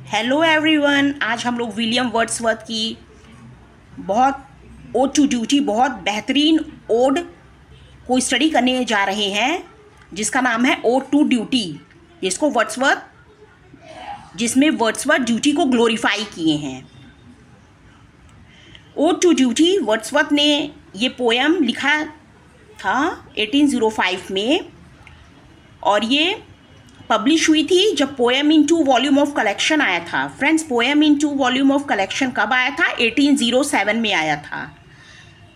Hello everyone, आज हम लोग विलियम वर्ड्सवर्थ की बहुत ओड टू ड्यूटी बहुत बेहतरीन ओड को स्टडी करने जा रहे हैं जिसका नाम है ओड टू ड्यूटी। जिसमें वर्ड्सवर्थ ड्यूटी को ग्लोरीफाई किए हैं। ओड टू ड्यूटी वर्ड्सवर्थ ने ये पोएम लिखा था 1805 में और ये पब्लिश हुई थी जब poem in 2 volume of collection आया था। Friends, poem in 2 volume of collection कब आया था? 1807 में आया था,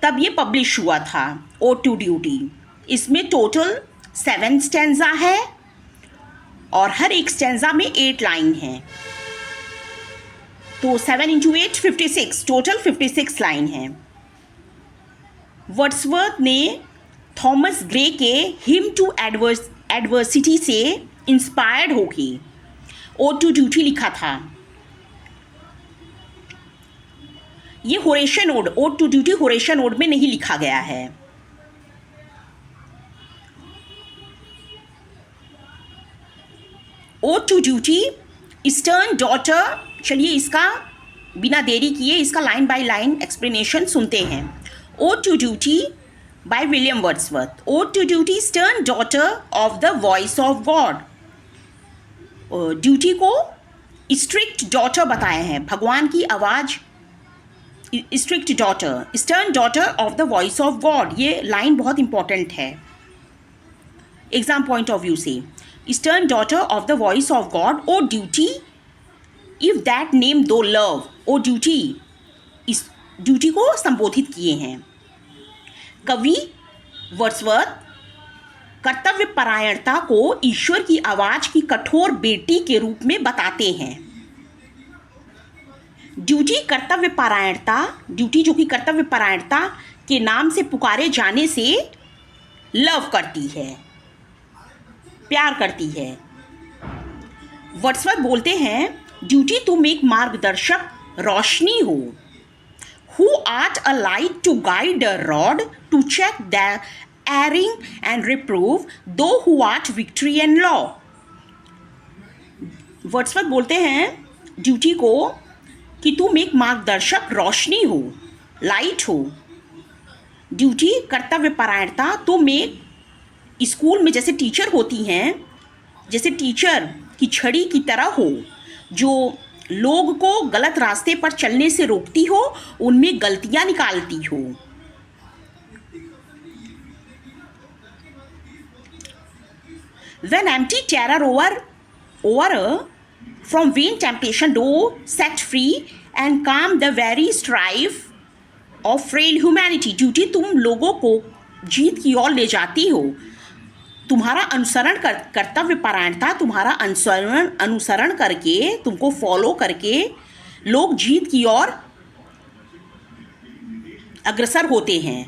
तब ये पब्लिश हुआ था ओड टू ड्यूटी। इसमें टोटल 7 स्टैंजा है और हर एक स्टैंजा में 8 लाइन है, तो 7 × 8 56, टोटल 56 लाइन है। वर्ड्सवर्थ ने थॉमस ग्रे के हिम टू एडवर्सिटी से इंस्पायर्ड होके ओड टू ड्यूटी लिखा था। ये Horatian ode to duty Horatian ode में नहीं लिखा गया है। Ode to duty eastern daughter. चलिए इसका बिना देरी किए इसका लाइन बाय लाइन एक्सप्लेनेशन सुनते हैं। Ode to duty by William Wordsworth. Ode to duty stern daughter of the voice of God. Duty को स्ट्रिक्ट डॉटर बताए हैं, भगवान की आवाज़, strict daughter, stern daughter of the voice of God. ये line बहुत इंपॉर्टेंट है एग्जाम पॉइंट ऑफ व्यू से। Stern daughter of the voice of God, O duty if that name thou love. O duty, इस duty को संबोधित किए हैं। कवि वर्ड्सवर्थ कर्तव्य परायणता को ईश्वर की आवाज की कठोर बेटी के रूप में बताते हैं। ड्यूटी कर्तव्य परायणता, ड्यूटी जो कि कर्तव्य परायणता के नाम से पुकारे जाने से लव करती है, प्यार करती है। वर्ड्सवर्थ बोलते हैं, ड्यूटी तुम एक मार्गदर्शक रोशनी हो, who art a light to guide a rod to check the erring and reprove thou who art victory and law। Wordsworth बोलते हैं ड्यूटी को कि तुम एक मार्गदर्शक रोशनी हो, लाइट हो। ड्यूटी कर्तव्य परायणता, तुम एक स्कूल में जैसे टीचर होती हैं, जैसे टीचर की छड़ी की तरह हो जो लोग को गलत रास्ते पर चलने से रोकती हो, उनमें गलतियां निकालती हो। When empty terror over from vain temptation do set free and calm the very strife of frail humanity। Duty तुम लोगों को जीत की ओर ले जाती हो। तुम्हारा अनुसरण कर्तव्य परायणता, तुम्हारा अनुसरण करके, तुमको फॉलो करके लोग जीत की ओर अग्रसर होते हैं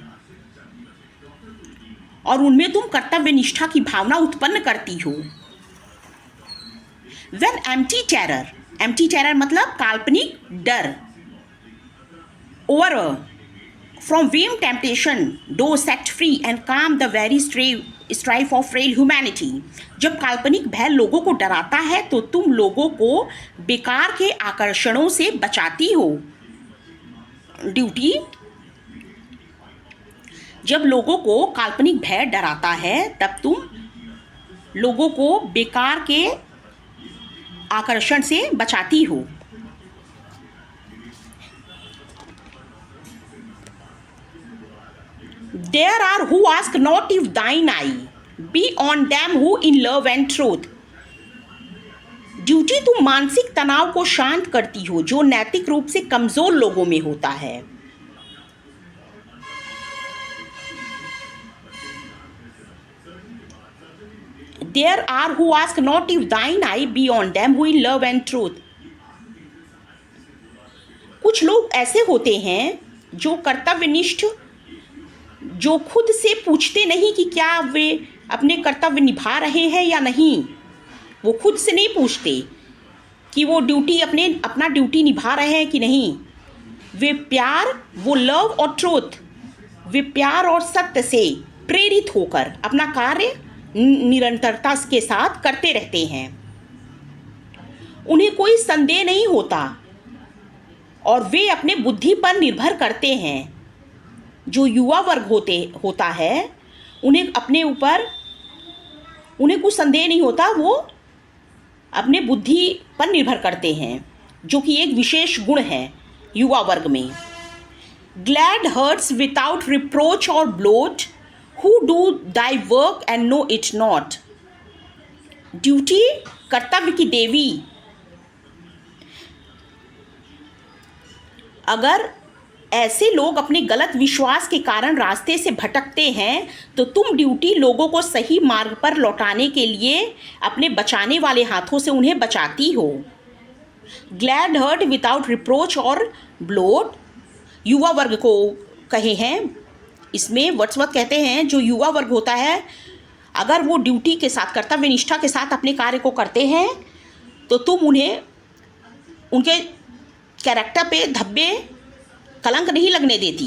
और उनमें तुम कर्तव्य निष्ठा की भावना उत्पन्न करती हो। When empty terror मतलब काल्पनिक डर, over from vain temptation do set free and calm the very strife of frail humanity। जब काल्पनिक भय लोगों को डराता है तो तुम लोगों को बेकार के आकर्षणों से बचाती हो। ड्यूटी, जब लोगों को काल्पनिक भय डराता है तब तुम लोगों को बेकार के आकर्षण से बचाती हो। There are who ask not if thine eye be on them who in love and truth। Duty तुम मानसिक तनाव को शांत करती हो जो नैतिक रूप से कमजोर लोगों में होता है। There are who ask not if thine eye be on them who in love and truth। कुछ लोग ऐसे होते हैं जो कर्तव्यनिष्ठ, जो खुद से पूछते नहीं कि क्या वे अपने कर्तव्य निभा रहे हैं या नहीं। वो खुद से नहीं पूछते कि वो अपना ड्यूटी निभा रहे हैं कि नहीं। वे प्यार, वो लव और ट्रूथ, वे प्यार और सत्य से प्रेरित होकर अपना कार्य निरंतरता के साथ करते रहते हैं। उन्हें कोई संदेह नहीं होता और वे अपने बुद्धि पर निर्भर करते हैं। जो युवा वर्ग होता है उन्हें अपने ऊपर उन्हें कुछ संदेह नहीं होता, वो अपने बुद्धि पर निर्भर करते हैं, जो कि एक विशेष गुण है युवा वर्ग में। ग्लैड हर्ट्स विदाउट रिप्रोच और blot, who do thy work and know it not. Duty, कर्तव्य की देवी। अगर ऐसे लोग अपने गलत विश्वास के कारण रास्ते से भटकते हैं तो तुम ड्यूटी लोगों को सही मार्ग पर लौटाने के लिए अपने बचाने वाले हाथों से उन्हें बचाती हो। ग्लैड हर्ट विदाउट रिप्रोच और ब्लोट युवा वर्ग को कहे हैं। इसमें वर्ड्सवर्थ कहते हैं जो युवा वर्ग होता है, अगर वो ड्यूटी के साथ, कर्तव्य निष्ठा के साथ अपने कार्य को करते हैं तो तुम उन्हें उनके कैरेक्टर पे धब्बे, कलंक नहीं लगने देती।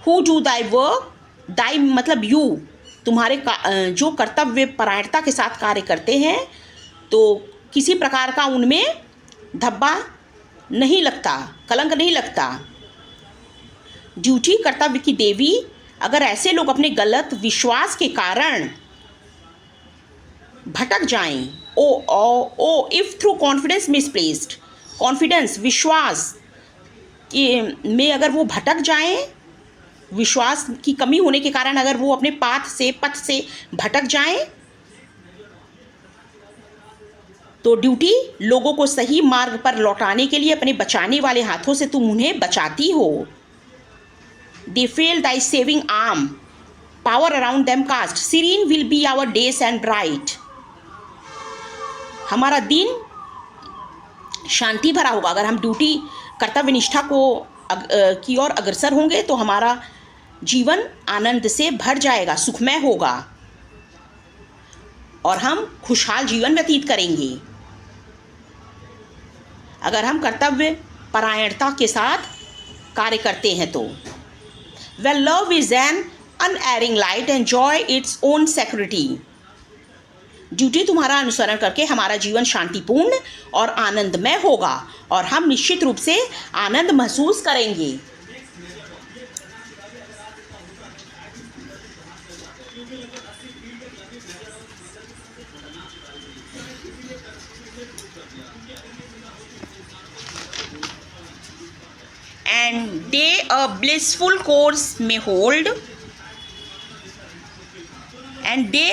हु डू दाई वर्क, दाई मतलब यू, तुम्हारे जो कर्तव्य परायणता के साथ कार्य करते हैं तो किसी प्रकार का उनमें धब्बा नहीं लगता, कलंक नहीं लगता। ड्यूटी, कर्तव्य की देवी। अगर ऐसे लोग अपने गलत विश्वास के कारण भटक जाएं, if through confidence misplaced, confidence, विश्वास में अगर वो भटक जाएं, विश्वास की कमी होने के कारण अगर वो अपने पथ से भटक जाएं, तो ड्यूटी लोगों को सही मार्ग पर लौटाने के लिए अपने बचाने वाले हाथों से तुम उन्हें बचाती हो। They fail thy saving arm, power around them cast, serene will be our days and bright. हमारा दिन शांति भरा होगा अगर हम ड्यूटी, कर्तव्य निष्ठा की ओर अग्रसर होंगे तो हमारा जीवन आनंद से भर जाएगा, सुखमय होगा और हम खुशहाल जीवन व्यतीत करेंगे अगर हम कर्तव्य परायणता के साथ कार्य करते हैं तो। Well love is an unerring light and joy its own security. Duty तुम्हारा अनुसरण करके हमारा जीवन शांतिपूर्ण और आनंदमय होगा और हम निश्चित रूप से आनंद महसूस करेंगे। And they a blissful course may hold, and they